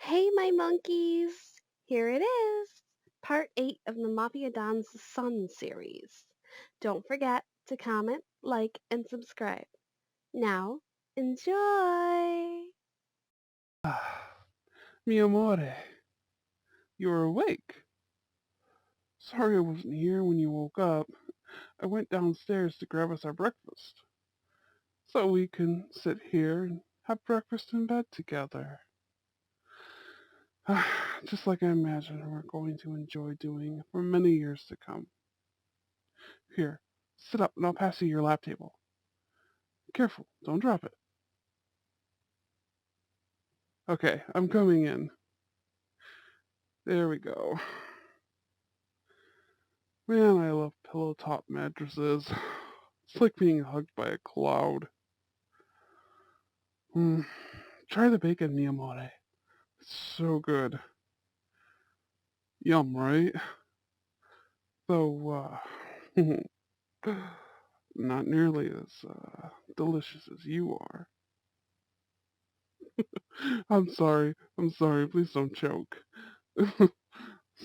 Hey, my monkeys! Here it is, part 8 of the Mafia Don's Sun series. Don't forget to comment, like, and subscribe. Now, enjoy! Ah, mi amore, you're awake. Sorry I wasn't here when you woke up. I went downstairs to grab us our breakfast, so we can sit here and have breakfast in bed together. Just like I imagined we're going to enjoy doing for many years to come. Here, sit up and I'll pass you your lap table. Careful, don't drop it. Okay, I'm coming in. There we go. Man, I love pillow top mattresses. It's like being hugged by a cloud. Hmm. Try the bacon, mi amore. It's so good. Yum, right? Though, not nearly as delicious as you are. I'm sorry. I'm sorry. Please don't choke.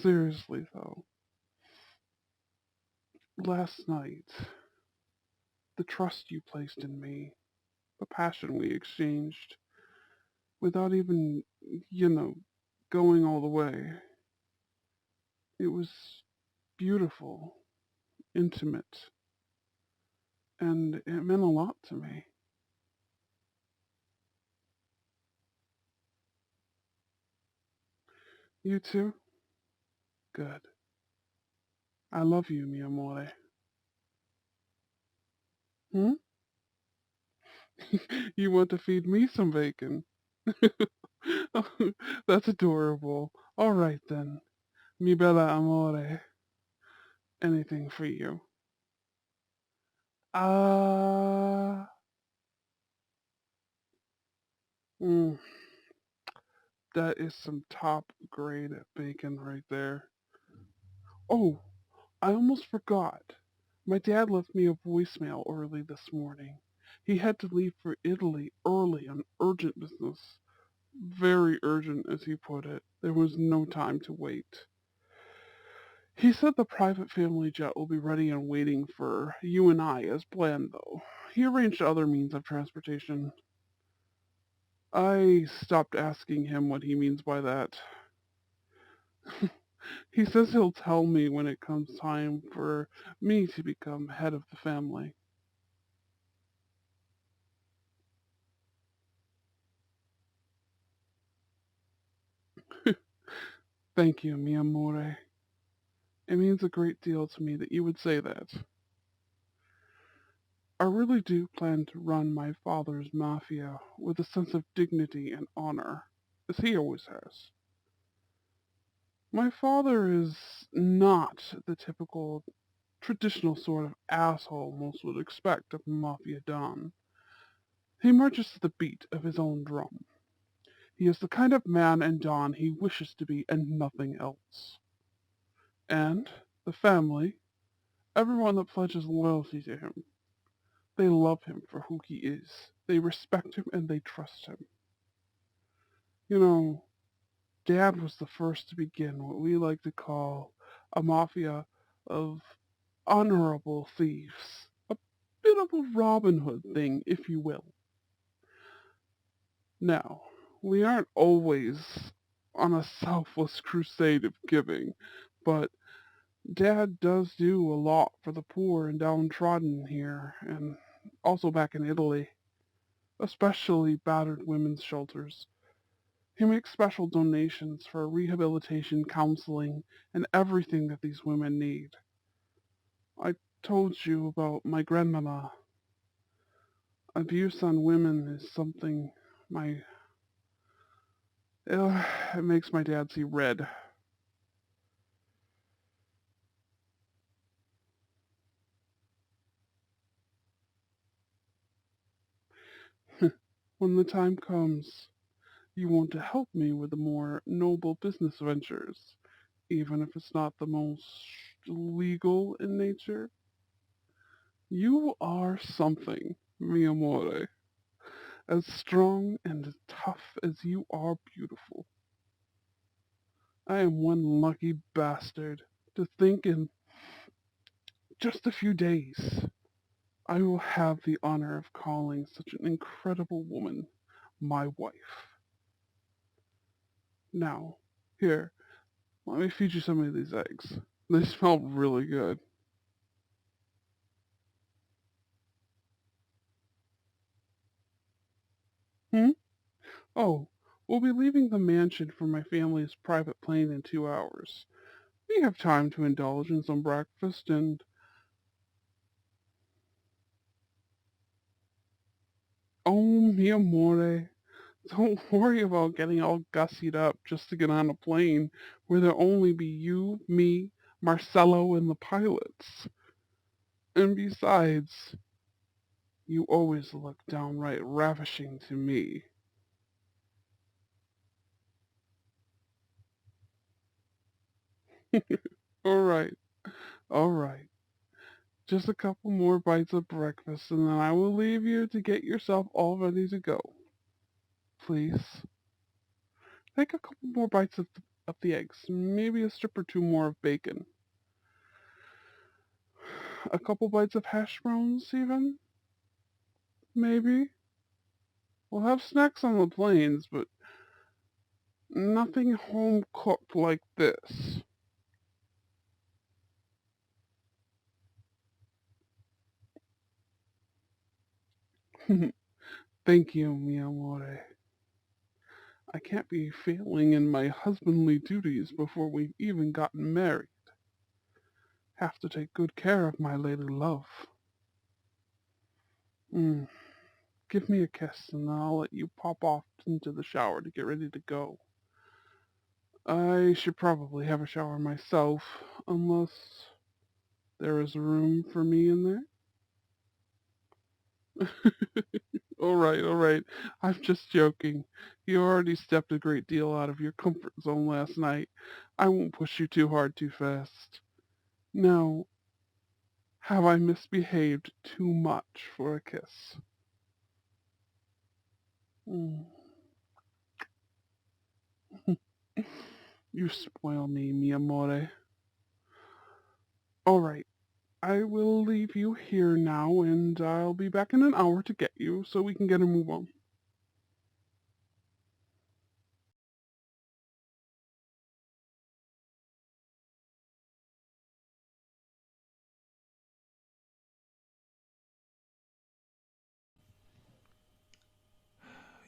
Seriously, though. Last night, the trust you placed in me, the passion we exchanged, without even, you know, going all the way, it was beautiful, intimate, and it meant a lot to me. You too? Good. I love you, mi amore. Hmm? You want to feed me some bacon? That's adorable. All right then. Mi bella amore. Anything for you. Ah. Mm, that is some top grade bacon right there. Oh, I almost forgot. My dad left me a voicemail early this morning. He had to leave for Italy early on urgent business. Very urgent, as he put it. There was no time to wait. He said the private family jet will be ready and waiting for you and I as planned, though. He arranged other means of transportation. I stopped asking him what he means by that. He says he'll tell me when it comes time for me to become head of the family. Thank you, mi amore. It means a great deal to me that you would say that. I really do plan to run my father's mafia with a sense of dignity and honor, as he always has. My father is not the typical, traditional sort of asshole most would expect of a mafia don. He marches to the beat of his own drum. He is the kind of man and don he wishes to be and nothing else. And the family, everyone that pledges loyalty to him, they love him for who he is. They respect him and they trust him. You know, Dad was the first to begin what we like to call a mafia of honorable thieves. A bit of a Robin Hood thing, if you will. Now, we aren't always on a selfless crusade of giving, but Dad does do a lot for the poor and downtrodden here, and also back in Italy, especially battered women's shelters. He makes special donations for rehabilitation, counseling, and everything that these women need. I told you about my grandmama. Abuse on women is something my it makes my dad see red. When the time comes, you want to help me with the more noble business ventures, even if it's not the most legal in nature. You are something, mi amore. As strong and as tough as you are beautiful. I am one lucky bastard. To think in just a few days I will have the honor of calling such an incredible woman my wife. Now, here, let me feed you some of these eggs. They smell really good. Hmm? Oh, we'll be leaving the mansion for my family's private plane in 2 hours. We have time to indulge in some breakfast and... Oh, mi amore. Don't worry about getting all gussied up just to get on a plane where there'll only be you, me, Marcello, and the pilots. And besides, you always look downright ravishing to me. All right, all right. Just a couple more bites of breakfast, and then I will leave you to get yourself all ready to go. Please, take a couple more bites of the eggs, maybe a strip or two more of bacon. A couple bites of hash browns, even? Maybe? We'll have snacks on the planes, but nothing home cooked like this. Thank you, mi amore. I can't be failing in my husbandly duties before we've even gotten married. Have to take good care of my lady love. Mm. Give me a kiss, and then I'll let you pop off into the shower to get ready to go. I should probably have a shower myself, unless there is room for me in there. All right. I'm just joking. You already stepped a great deal out of your comfort zone last night. I won't push you too hard too fast. Now, have I misbehaved too much for a kiss? Mm. You spoil me, mi amore. All right, I will leave you here now, and I'll be back in an hour to get you so we can get a move on.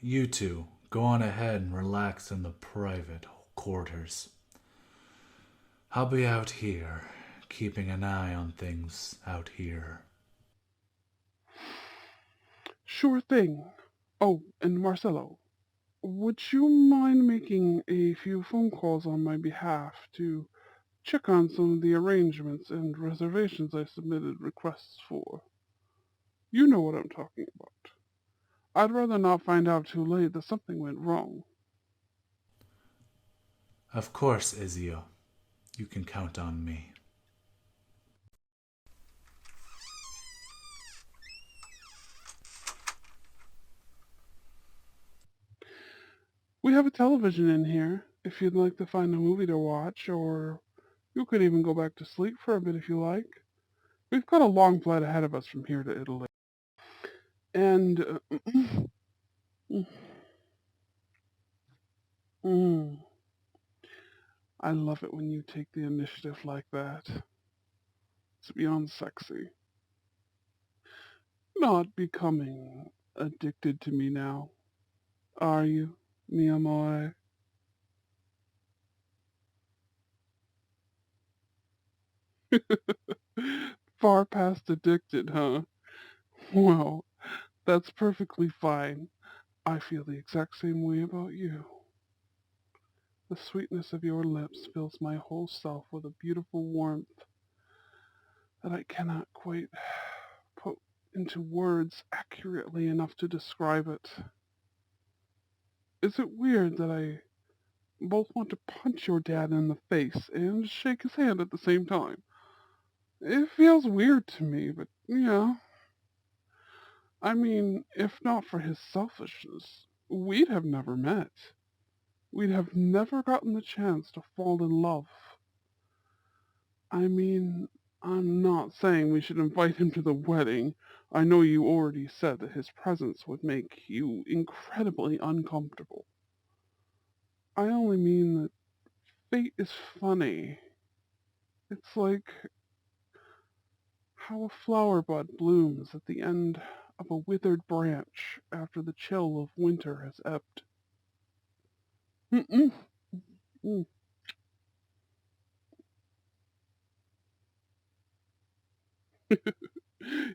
You two, go on ahead and relax in the private quarters. I'll be out here, keeping an eye on things out here. Sure thing. Oh, and Marcelo, would you mind making a few phone calls on my behalf to check on some of the arrangements and reservations I submitted requests for? You know what I'm talking about. I'd rather not find out too late that something went wrong. Of course, Ezio. You can count on me. We have a television in here, if you'd like to find a movie to watch, or you could even go back to sleep for a bit if you like. We've got a long flight ahead of us from here to Italy. And, mm, mm, I love it when you take the initiative like that. It's beyond sexy. Not becoming addicted to me now, are you, mi amore? Far past addicted, huh? Well, that's perfectly fine. I feel the exact same way about you. The sweetness of your lips fills my whole self with a beautiful warmth that I cannot quite put into words accurately enough to describe it. Is it weird that I both want to punch your dad in the face and shake his hand at the same time? It feels weird to me, but yeah. I mean, if not for his selfishness, we'd have never met. we'd have never gotten the chance to fall in love. I mean, I'm not saying we should invite him to the wedding. I know you already said that his presence would make you incredibly uncomfortable. I only mean that fate is funny. It's like how a flower bud blooms at the end of a withered branch after the chill of winter has ebbed. Mm-mm. Mm.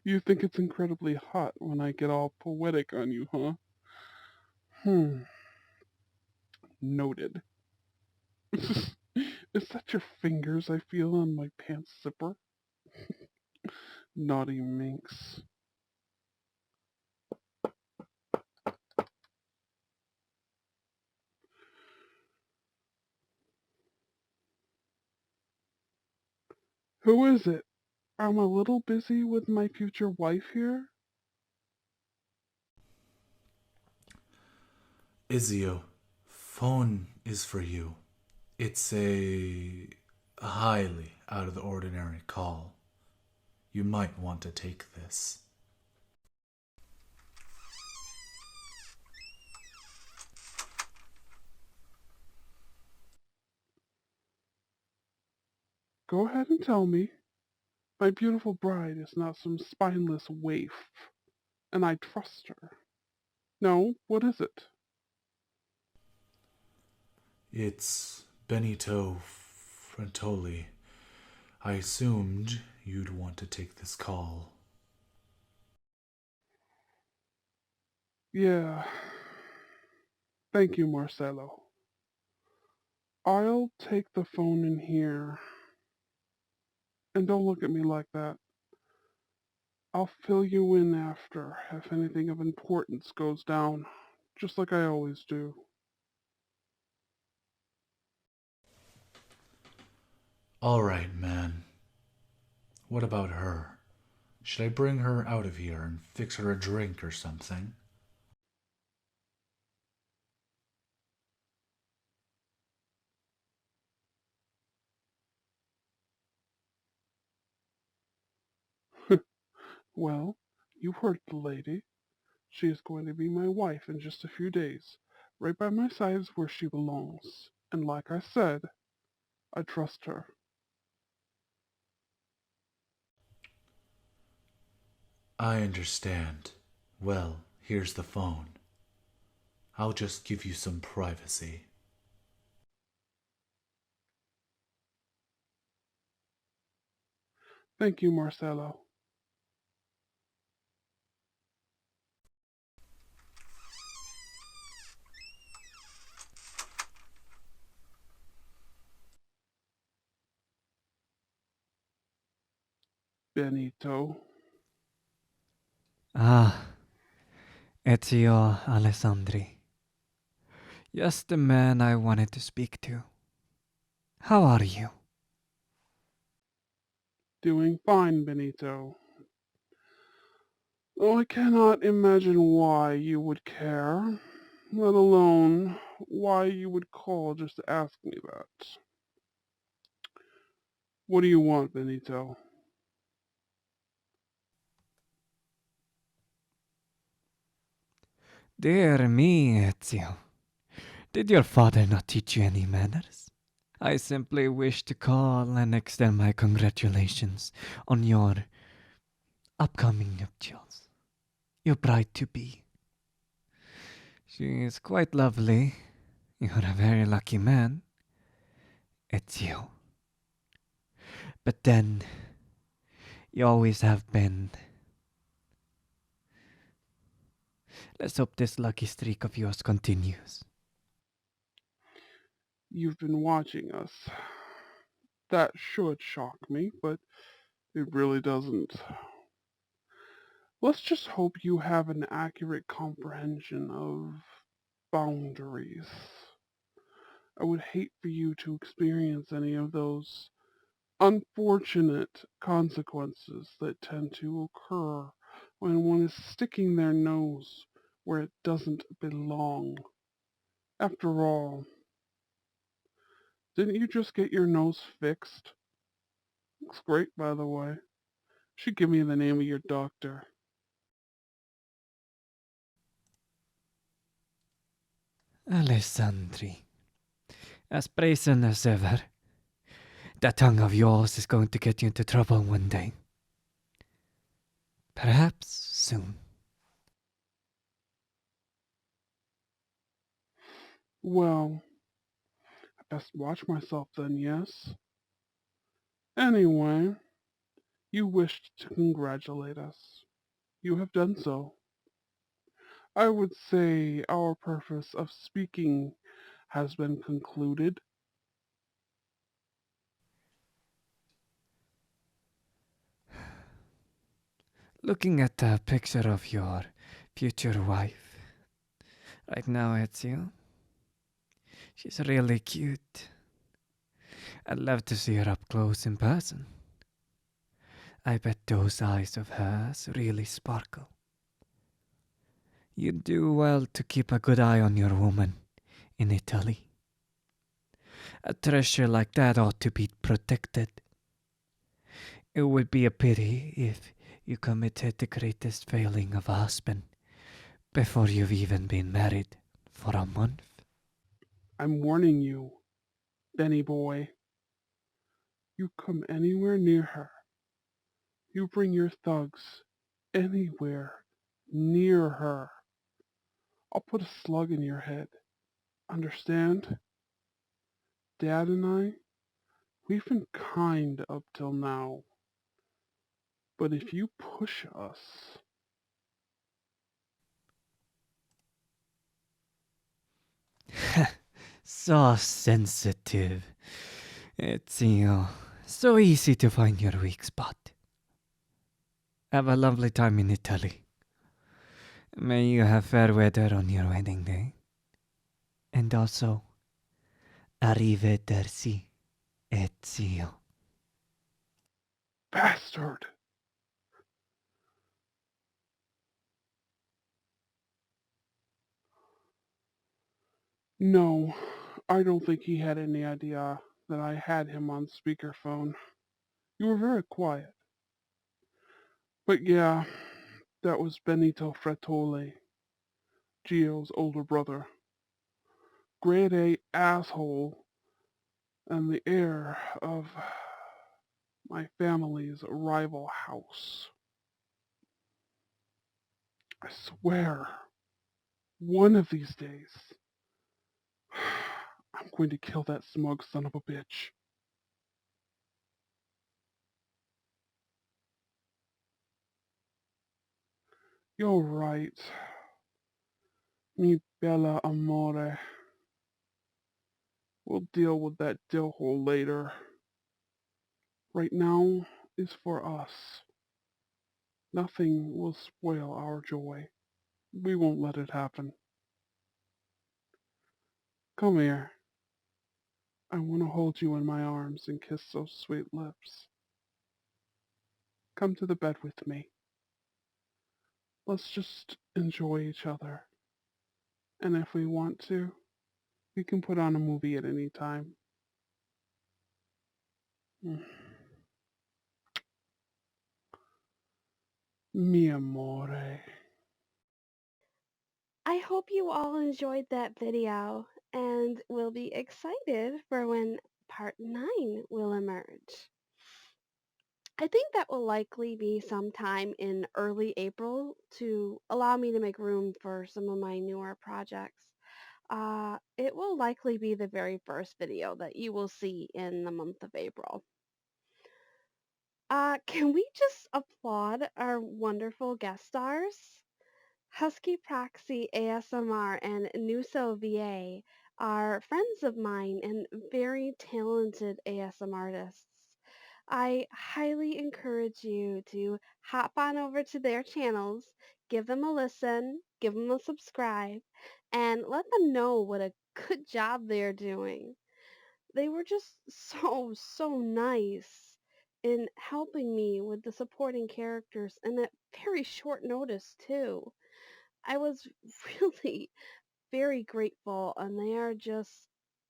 You think it's incredibly hot when I get all poetic on you, huh? Hmm, noted. Is that your fingers I feel on my pants zipper? Naughty minx. Who is it? I'm a little busy with my future wife here. Ezio, phone is for you. It's a highly out of the ordinary call. You might want to take this. Go ahead and tell me. My beautiful bride is not some spineless waif, and I trust her. No, what is it? It's Benito Frantoli. I assumed you'd want to take this call. Yeah. Thank you, Marcelo. I'll take the phone in here. And don't look at me like that. I'll fill you in after if anything of importance goes down, just like I always do. All right, man. What about her? Should I bring her out of here and fix her a drink or something? Well, you heard the lady. She is going to be my wife in just a few days. Right by my side is where she belongs. And like I said, I trust her. I understand. Well, here's the phone. I'll just give you some privacy. Thank you, Marcelo. Benito. Ah, Ezio Alessandri. Just the man I wanted to speak to. How are you? Doing fine, Benito. Though I cannot imagine why you would care, let alone why you would call just to ask me that. What do you want, Benito? Dear me, Ezio. Did your father not teach you any manners? I simply wish to call and extend my congratulations on your upcoming nuptials. Your bride to be. She is quite lovely. You're a very lucky man, Ezio. But then, you always have been. Let's hope this lucky streak of yours continues. You've been watching us. That should shock me, but it really doesn't. Let's just hope you have an accurate comprehension of boundaries. I would hate for you to experience any of those unfortunate consequences that tend to occur when one is sticking their nose where it doesn't belong. After all, Didn't you just get your nose fixed? Looks great, by the way. Should give me the name of your doctor. Alessandri, as brazen as ever, that tongue of yours is going to get you into trouble one day. Perhaps soon. Well, I best watch myself then, yes? Anyway, you wished to congratulate us. You have done so. I would say our purpose of speaking has been concluded. Looking at the picture of your future wife right now, Ezio, she's really cute. I'd love to see her up close in person. I bet those eyes of hers really sparkle. You do well to keep a good eye on your woman in Italy. A treasure like that ought to be protected. It would be a pity if you committed the greatest failing of a husband before you've even been married for a month. I'm warning you, Benny boy. You come anywhere near her. You bring your thugs anywhere near her. I'll put a slug in your head. Understand? Dad and I, we've been kind up till now. But if you push us, So sensitive. Ezio, so easy to find your weak spot. Have a lovely time in Italy. May you have fair weather on your wedding day. And also, arrivederci, Ezio. bastard! No, I don't think he had any idea that I had him on speakerphone. You were very quiet. But yeah, that was Benito Frettole, Gio's older brother. Grade A asshole and the heir of my family's rival house. I swear, one of these days, I'm going to kill that smug son of a bitch. You're right, mi bella amore. We'll deal with that dillhole later. Right now is for us. Nothing will spoil our joy. We won't let it happen. Come here. I want to hold you in my arms and kiss those sweet lips. Come to the bed with me. Let's just enjoy each other. And if we want to, we can put on a movie at any time. Mm. Mi amore. I hope you all enjoyed that video and will be excited for when part 9 will emerge. I think that will likely be sometime in early April to allow me to make room for some of my newer projects. It will likely be the very first video that you will see in the month of April. Can we just applaud our wonderful guest stars? Huskyproxy ASMR and NussoVA are friends of mine and very talented ASMR artists. I highly encourage you to hop on over to their channels, give them a listen, give them a subscribe, and let them know what a good job they're doing. They were just so nice in helping me with the supporting characters and at very short notice too. I was really very grateful and they are just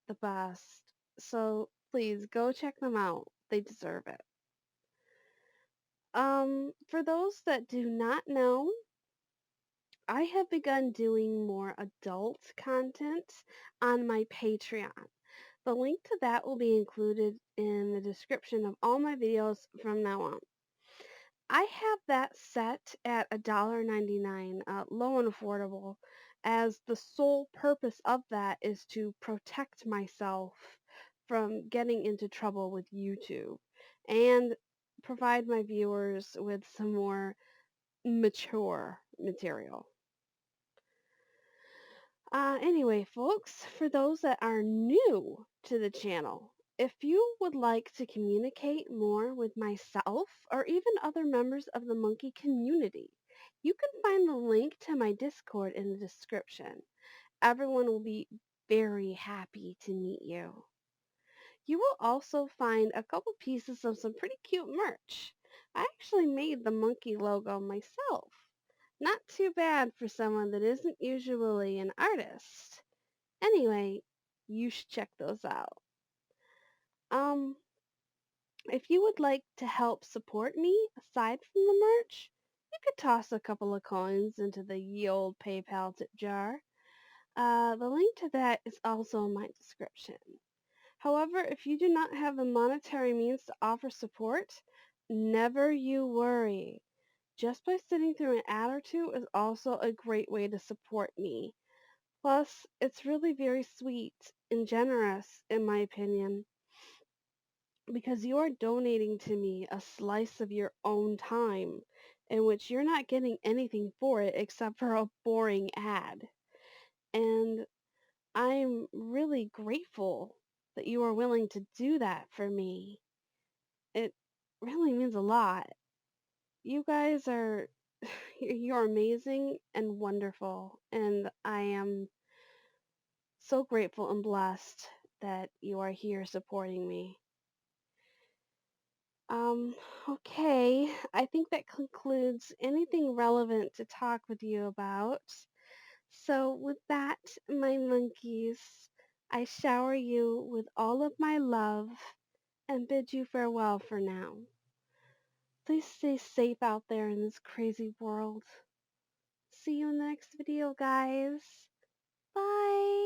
the best. So please go check them out. They deserve it. For those that do not know, I have begun doing more adult content on my Patreon. The link to that will be included in the description of all my videos from now on. I have that set at $1.99, low and affordable, as the sole purpose of that is to protect myself from getting into trouble with YouTube and provide my viewers with some more mature material. Anyway, folks, for those that are new to the channel, if you would like to communicate more with myself or even other members of the monkey community, you can find the link to my Discord in the description. Everyone will be very happy to meet you. You will also find a couple pieces of some pretty cute merch. I actually made the monkey logo myself. Not too bad for someone that isn't usually an artist. Anyway, you should check those out. Um, if you would like to help support me aside from the merch, you could toss a couple of coins into the ye old PayPal tip jar. The link to that is also in my description. However, if you do not have the monetary means to offer support, never you worry. Just by sitting through an ad or two is also a great way to support me. Plus, it's really very sweet and generous, in my opinion, because you are donating to me a slice of your own time, in which you're not getting anything for it except for a boring ad. And I'm really grateful that you are willing to do that for me. It really means a lot. You guys are you're amazing and wonderful, and I am so grateful and blessed that you are here supporting me. Um, okay, I think that concludes anything relevant to talk with you about. So with that, my monkeys, I shower you with all of my love and bid you farewell for now. Please stay safe out there in this crazy world. See you in the next video, guys. Bye!